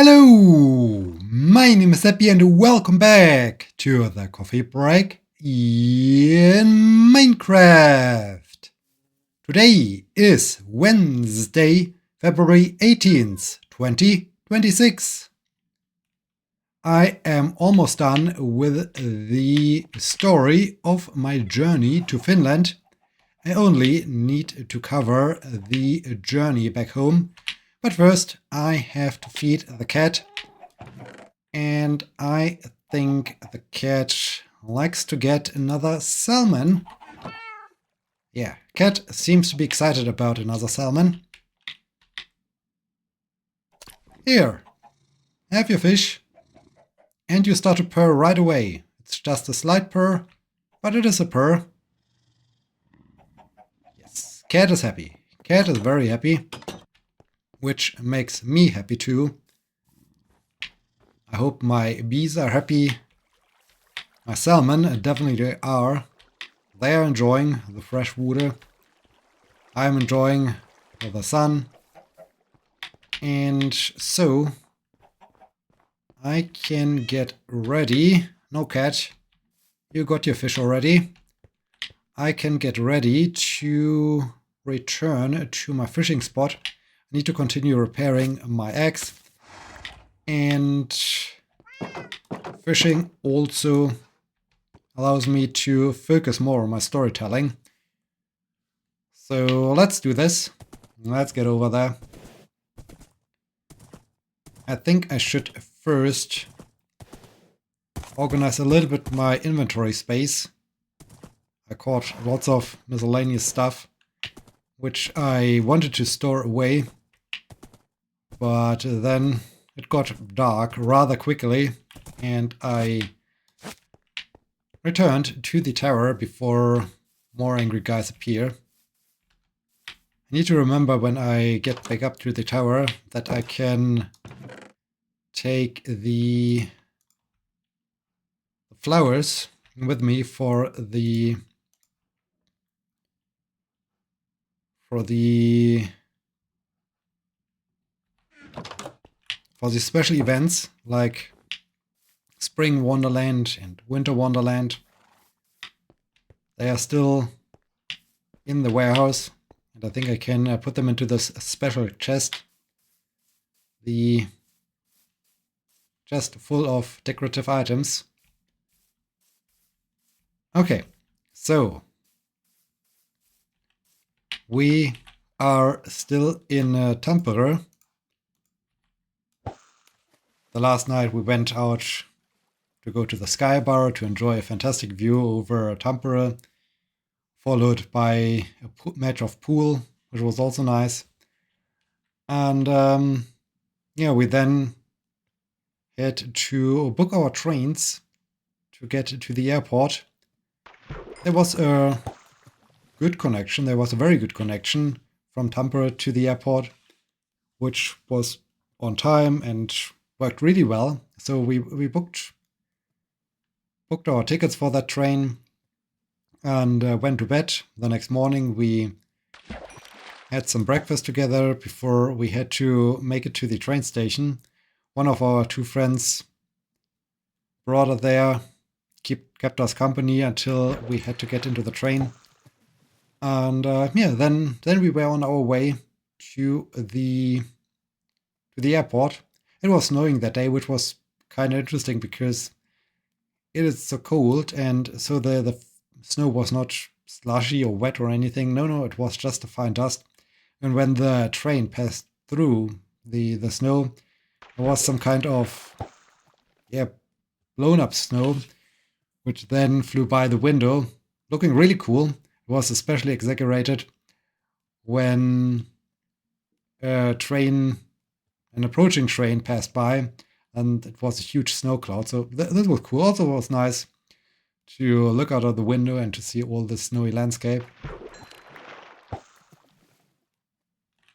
Hello, my name is Sebbi and welcome back to the coffee break in Minecraft. Today is Wednesday, February 18th, 2026. I am almost done with the story of my journey to Finland. I only need to cover the journey back home. But first, I have to feed the cat. And I think the cat likes to get another salmon. Yeah, cat seems to be excited about another salmon. Here, have your fish. And you start to purr right away. It's just a slight purr, but it is a purr. Yes, cat is happy. Cat is very happy. Which makes me happy too. I hope my bees are happy. My salmon definitely are. They are enjoying the fresh water. I'm enjoying the sun. And so I can get ready. No, cat, you got your fish already. I can get ready to return to my fishing spot. I need to continue repairing my axe. And fishing also allows me to focus more on my storytelling. So let's do this. Let's get over there. I think I should first organize a little bit my inventory space. I caught lots of miscellaneous stuff, which I wanted to store away. But then it got dark rather quickly, and I returned to the tower before more angry guys appear. I need to remember when I get back up to the tower that I can take the flowers with me for the special events like Spring Wonderland and Winter Wonderland. They are still in the warehouse, and I think I can put them into this special chest. The chest full of decorative items. Okay, so we are still in Tampere. The last night we went out to go to the Sky Bar to enjoy a fantastic view over Tampere, followed by a match of pool, which was also nice. And we then had to book our trains to get to the airport. There was a good connection. There was a very good connection from Tampere to the airport, which was on time and worked really well. So we booked our tickets for that train and went to bed. The next morning we had some breakfast together before we had to make it to the train station. One of our two friends brought us there, kept us company until we had to get into the train. And then we were on our way to the airport. It was snowing that day, which was kind of interesting because it is so cold, and so the snow was not slushy or wet or anything. No, it was just a fine dust. And when the train passed through the snow, there was some kind of blown up snow, which then flew by the window, looking really cool. It was especially exaggerated when an approaching train passed by, and it was a huge snow cloud. So this was cool. Also, it was nice to look out of the window and to see all this snowy landscape.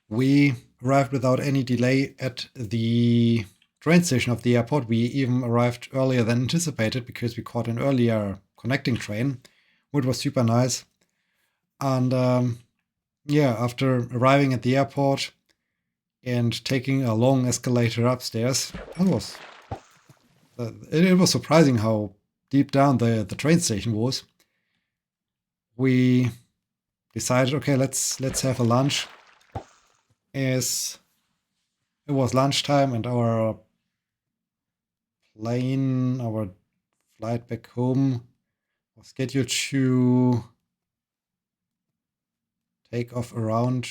We arrived without any delay at the train station of the airport. We even arrived earlier than anticipated because we caught an earlier connecting train, which was super nice. And after arriving at the airport, and taking a long escalator upstairs. It was surprising how deep down the train station was. We decided, okay, let's have a lunch, as it was lunchtime and our flight back home was scheduled to take off around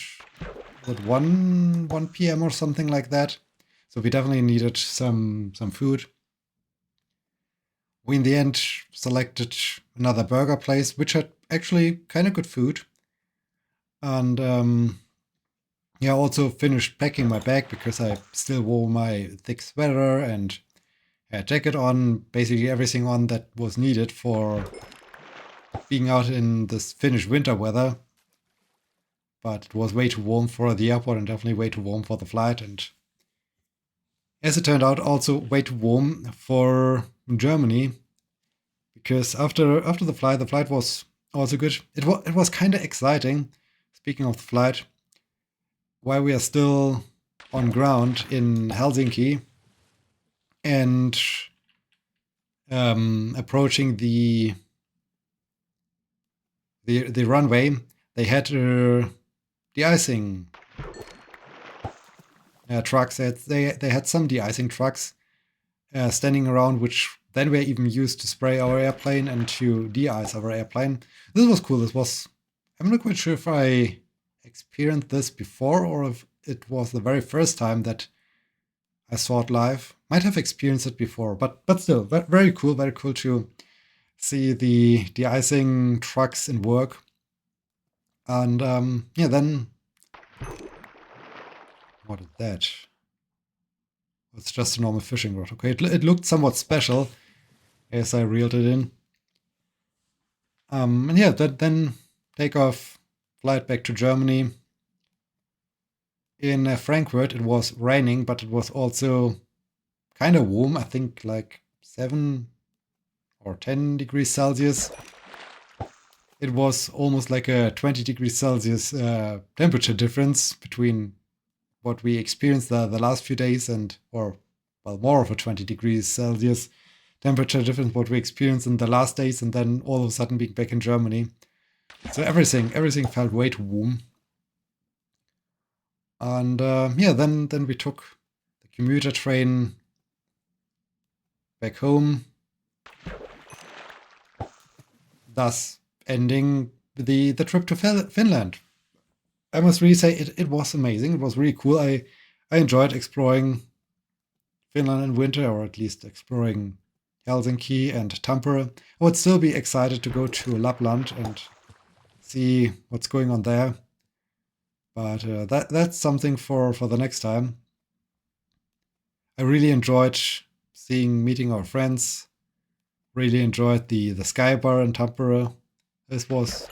at 1 p.m. or something like that. So we definitely needed some food. We in the end selected another burger place, which had actually kind of good food. And also finished packing my bag because I still wore my thick sweater and had a jacket on, basically everything on that was needed for being out in this Finnish winter weather. But it was way too warm for the airport and definitely way too warm for the flight. And as it turned out, also way too warm for Germany, because after the flight was also good. It was kind of exciting. Speaking of the flight, while we are still on ground in Helsinki and approaching the runway, they had de-icing trucks. They had some de-icing trucks standing around, which then were even used to spray our airplane and to de-ice our airplane. This was cool. I'm not quite sure if I experienced this before or if it was the very first time that I saw it live. Might have experienced it before, but still, very cool to see the de-icing trucks in work. And then what is that? It's just a normal fishing rod. Okay, it looked somewhat special as I reeled it in. And yeah, then take off, flight back to Germany. In Frankfurt, it was raining, but it was also kind of warm. I think like 7 or 10 degrees Celsius. It was almost like a 20 degrees Celsius temperature difference between what we experienced the last few days more of a 20 degrees Celsius temperature difference what we experienced in the last days, and then all of a sudden being back in Germany. So everything felt way too warm. And then we took the commuter train back home, thus ending the trip to Finland. I must really say it was amazing. It was really cool. I enjoyed exploring Finland in winter, or at least exploring Helsinki and Tampere. I would still be excited to go to Lapland and see what's going on there. But that's something for the next time. I really enjoyed meeting our friends. Really enjoyed the Sky Bar in Tampere. It was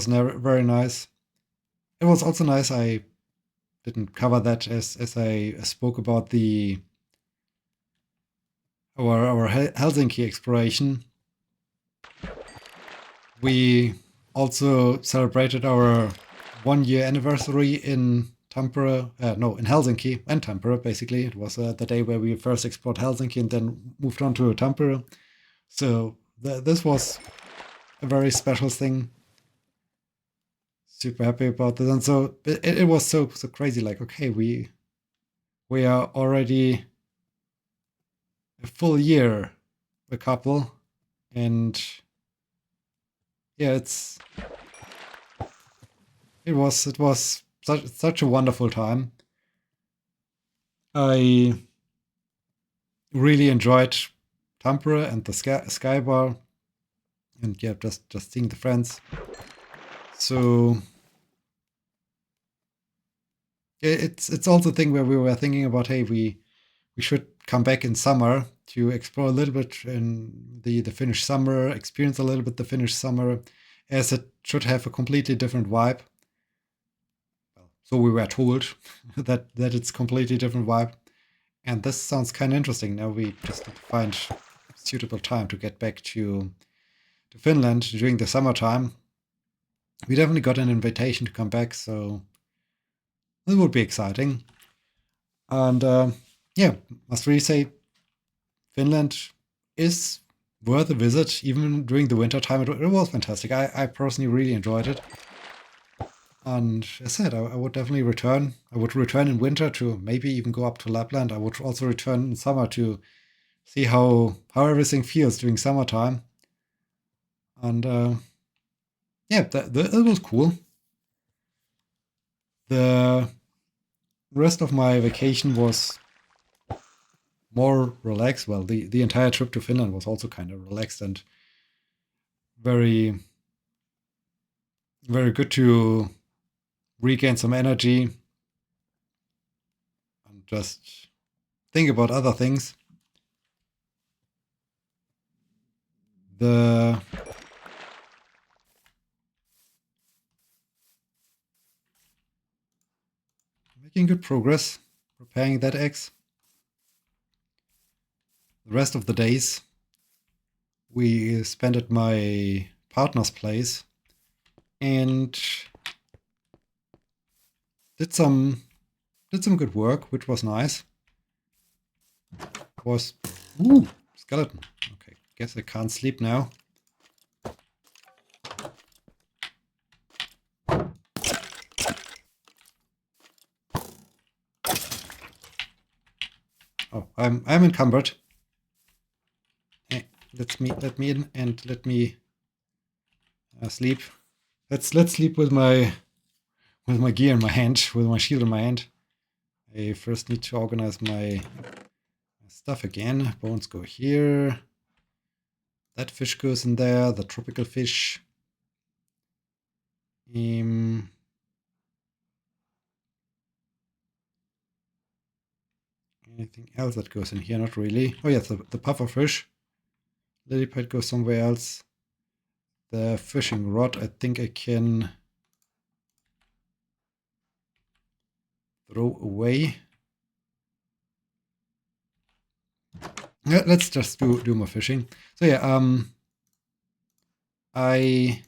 very nice. It was also nice. I didn't cover that as I spoke about our Helsinki exploration. We also celebrated our 1-year anniversary in Tampere. In Helsinki and Tampere. Basically, it was the day where we first explored Helsinki and then moved on to Tampere. So this was a very special thing. Super happy about this, and so it was so crazy. Like, okay, we are already a full year a couple, and yeah, it was such a wonderful time. I really enjoyed Tampere and the Sky Bar, and yeah, just seeing the friends. So it's also a thing where we were thinking about, hey, we should come back in summer to explore a little bit in the Finnish summer, experience a little bit the Finnish summer, as it should have a completely different vibe. So we were told that it's completely different vibe. And this sounds kind of interesting. Now we just need to find a suitable time to get back to Finland during the summertime. We definitely got an invitation to come back, so It would be exciting. And yeah, must really say Finland is worth a visit, even during the winter time. It was fantastic. I personally really enjoyed it. And as I said, I would definitely return. I would return in winter to maybe even go up to Lapland. I would also return in summer to see how everything feels during summertime. And yeah, it was cool. The rest of my vacation was more relaxed. Well, the entire trip to Finland was also kind of relaxed and very, very good to regain some energy and just think about other things. The making good progress preparing that eggs. The rest of the days we spent at my partner's place and did some did some good work, which was nice. Was ooh, skeleton. Okay, guess I can't sleep now. Oh, I'm encumbered. Let me in and let me sleep. Let's sleep with my gear in my hand, with my shield in my hand. I first need to organize my stuff again. Bones go here. That fish goes in there. The tropical fish. Anything else that goes in here? Not really. Oh yes, the puffer fish. Lily pad goes somewhere else. The fishing rod, I think I can throw away. Let's just do more fishing. So yeah, I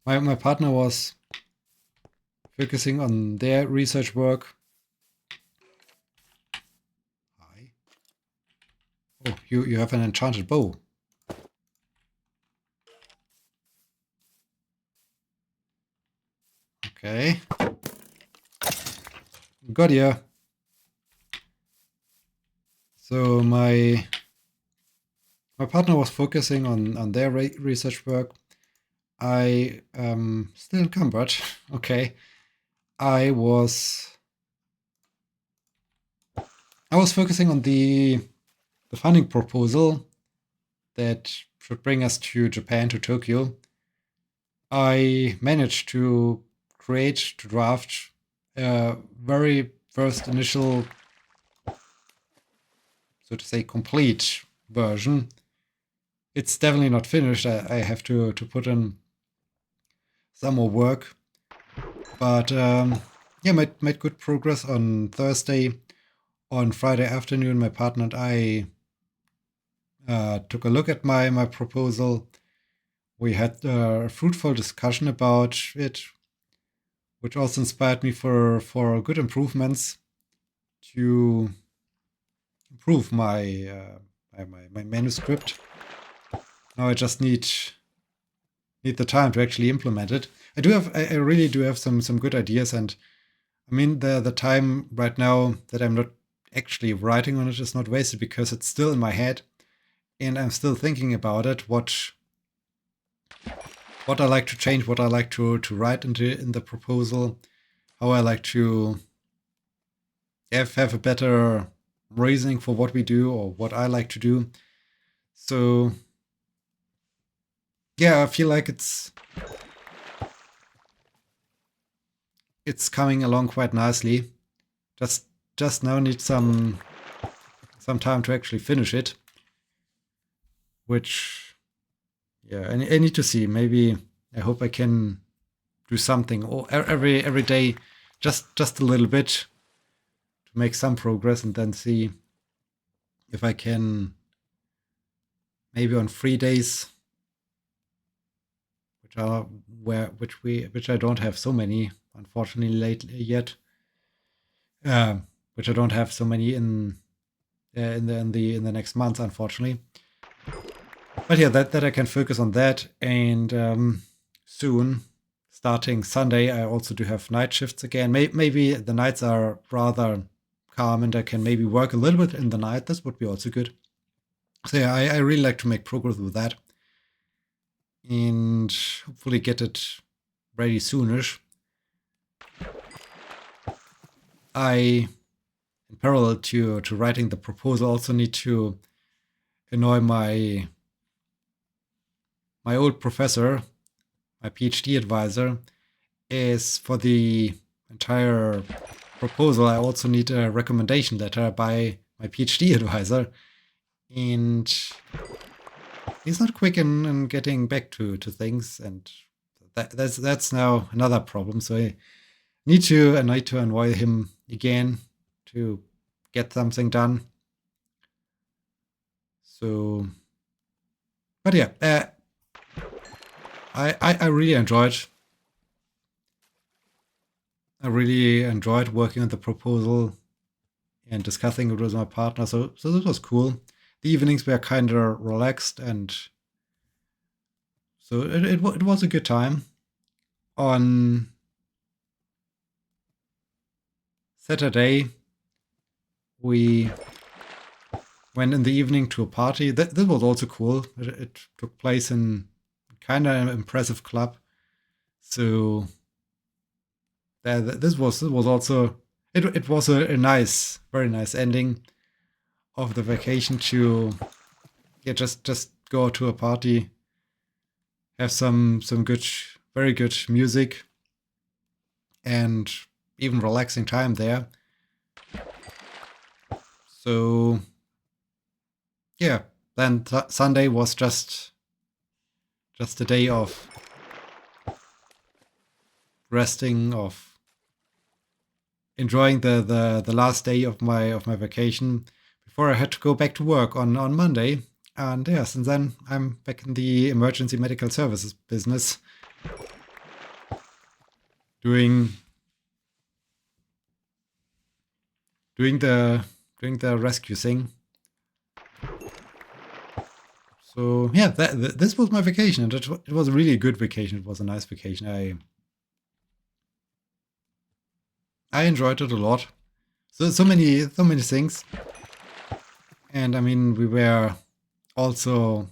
my partner was focusing on their research work. Hi. Oh, you have an enchanted bow. Okay. Got ya. So my partner was focusing on their research work. I still encumbered. Okay. I was focusing on the funding proposal that should bring us to Japan, to Tokyo. I managed to draft a very first initial, so to say, complete version. It's definitely not finished. I have to put in some more work. But yeah, made good progress on Thursday. On Friday afternoon, my partner and I took a look at my proposal. We had a fruitful discussion about it, which also inspired me for good improvements to improve my manuscript. Now I just need the time to actually implement it. I really do have some good ideas, and I mean the time right now that I'm not actually writing on it is not wasted because it's still in my head and I'm still thinking about it. What I like to change, what I like to write in the proposal, how I like to have a better reasoning for what we do or what I like to do. So yeah, I feel like it's coming along quite nicely. Just now need some time to actually finish it. Which yeah, I need to see. Maybe I hope I can do something or every day, just a little bit to make some progress, and then see if I can maybe on 3 days, which I don't have so many, unfortunately, lately yet. Which I don't have so many in the next months, unfortunately. But yeah, that I can focus on that, and soon, starting Sunday, I also do have night shifts again. Maybe the nights are rather calm, and I can maybe work a little bit in the night. This would be also good. So yeah, I really like to make progress with that, and hopefully get it ready soonish. I, in parallel to writing the proposal, also need to annoy my old professor, my PhD advisor, is for the entire proposal. I also need a recommendation letter by my PhD advisor, and he's not quick in getting back to things, and that's now another problem. So I need to annoy him again to get something done. So, but yeah, I really enjoyed. I really enjoyed working on the proposal and discussing it with my partner. So this was cool. The evenings were kind of relaxed, and so it was a good time. On Saturday, we went in the evening to a party. This was also cool. It took place in kind of an impressive club. So this was also it was a nice, very nice ending of the vacation to just go to a party, have some good, very good music, and even relaxing time there. So yeah, then Sunday was just a day of resting, of enjoying the last day of my vacation before I had to go back to work on Monday. And yeah, since then I'm back in the emergency medical services business, doing the rescue thing. So yeah, this was my vacation, and it was a really good vacation. It was a nice vacation. I enjoyed it a lot. So many things, and I mean we were also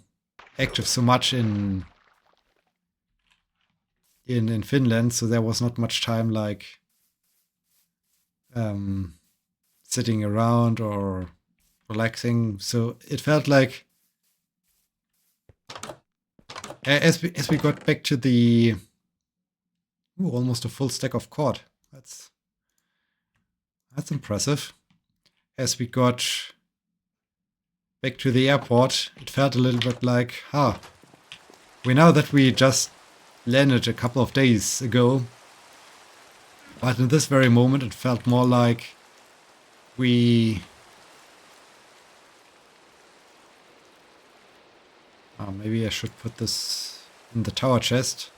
active so much in Finland, so there was not much time like sitting around or relaxing. So it felt like as we got back to the almost a full stack of cord. That's impressive. As we got back to the airport, it felt a little bit like, we know that we just landed a couple of days ago, but in this very moment it felt more like we maybe I should put this in the tower chest.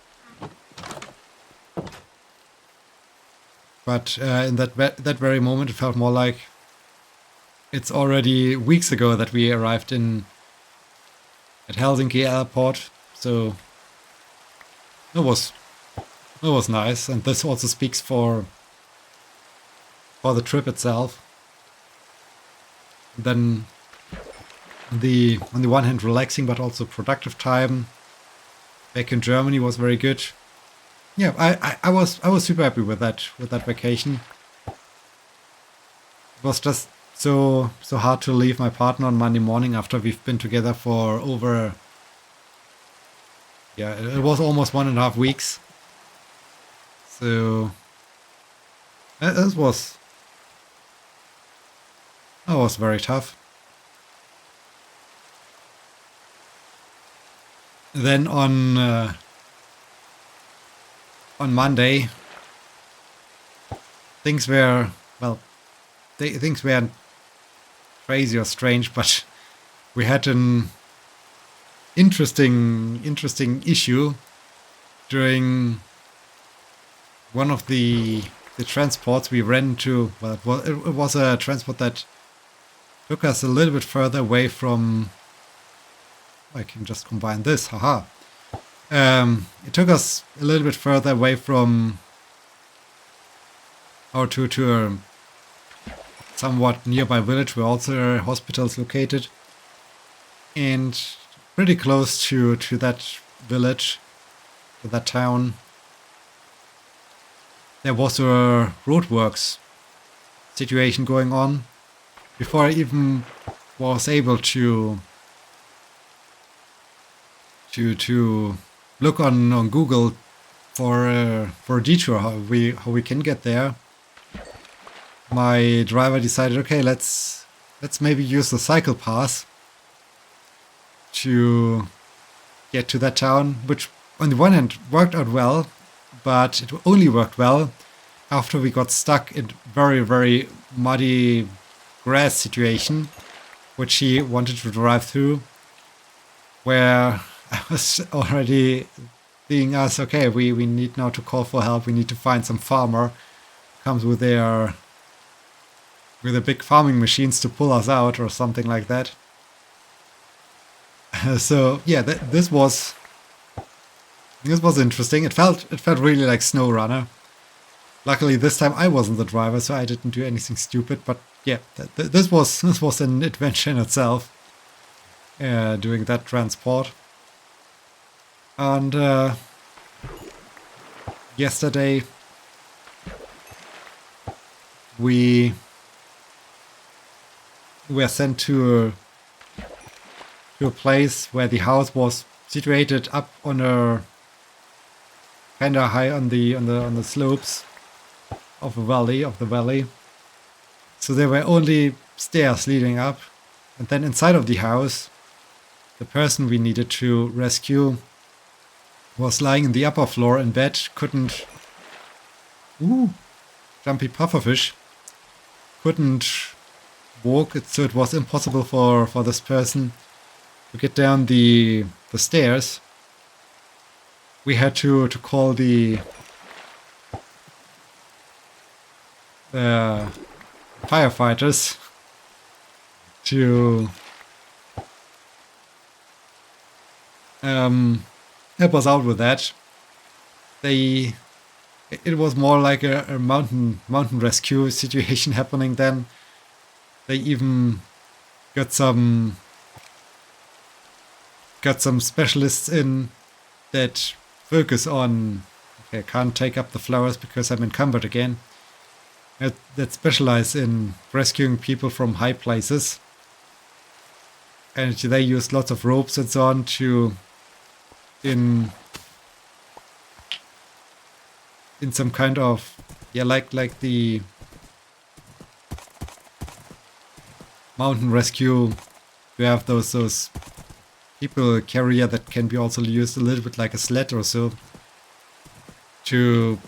But in that very moment, it felt more like it's already weeks ago that we arrived at Helsinki airport. So it was nice, and this also speaks for the trip itself. Then on the one hand relaxing but also productive time back in Germany was very good. Yeah, I was super happy with that vacation. It was just so hard to leave my partner on Monday morning after we've been together for over, it was almost 1.5 weeks. So that was very tough. Then on Monday, things were things weren't crazy or strange, but we had an interesting issue during one of the transports we ran to. Well, it was a transport that took us a little bit further away from. I can just combine this, haha. It took us a little bit further away from to a somewhat nearby village where also a hospital is located, and pretty close to that village, to that town, there was a roadworks situation going on before I even was able to look on Google for a detour how we can get there. My driver decided, okay, let's maybe use the cycle path to get to that town, which on the one hand worked out well, but it only worked well after we got stuck in very, very muddy grass situation, which he wanted to drive through, where I was already seeing us, okay, we need now to call for help, we need to find some farmer, comes with the big farming machines to pull us out or something like that. So yeah, this was interesting. It felt really like SnowRunner. Luckily this time I wasn't the driver, so I didn't do anything stupid. But yeah, this was an adventure in itself. Doing that transport. And yesterday we were sent to a place where the house was situated up on a kind of high on the slopes of the valley. So there were only stairs leading up, and then inside of the house, the person we needed to rescue was lying in the upper floor in bed, couldn't. Jumpy pufferfish. Couldn't walk, so it was impossible for this person to get down the stairs. We had to call the firefighters to help us out with that. It was more like a mountain rescue situation happening then. They even got some specialists in that focus on. Okay, I can't take up the flowers because I'm encumbered again. That specialize in rescuing people from high places, and they use lots of ropes and so on to in some kind of like the mountain rescue. We have those people carrier that can be also used a little bit like a sled or so to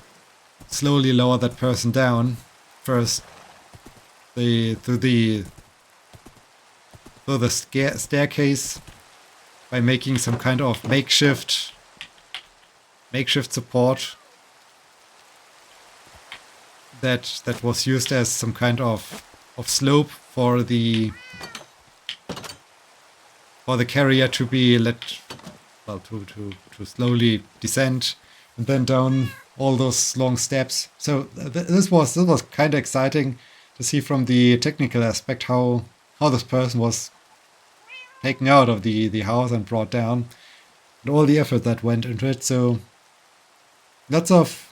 slowly lower that person down first through the staircase by making some kind of makeshift support that was used as some kind of slope for the carrier to be to slowly descend and then down all those long steps. So this was kind of exciting to see from the technical aspect how this person was taken out of the house and brought down, and all the effort that went into it. So lots of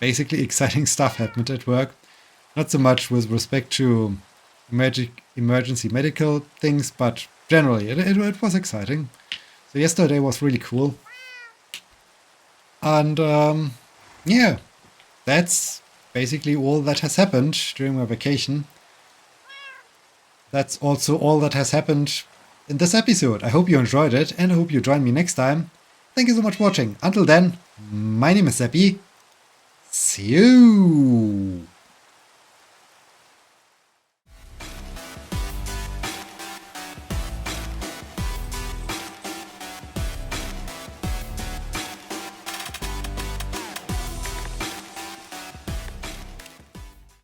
basically exciting stuff happened at work. Not so much with respect to emergency medical things, but generally it was exciting. So yesterday was really cool. And yeah, that's basically all that has happened during my vacation. That's also all that has happened in this episode. I hope you enjoyed it, and I hope you join me next time. Thank you so much for watching. Until then, my name is Sebbi. See you!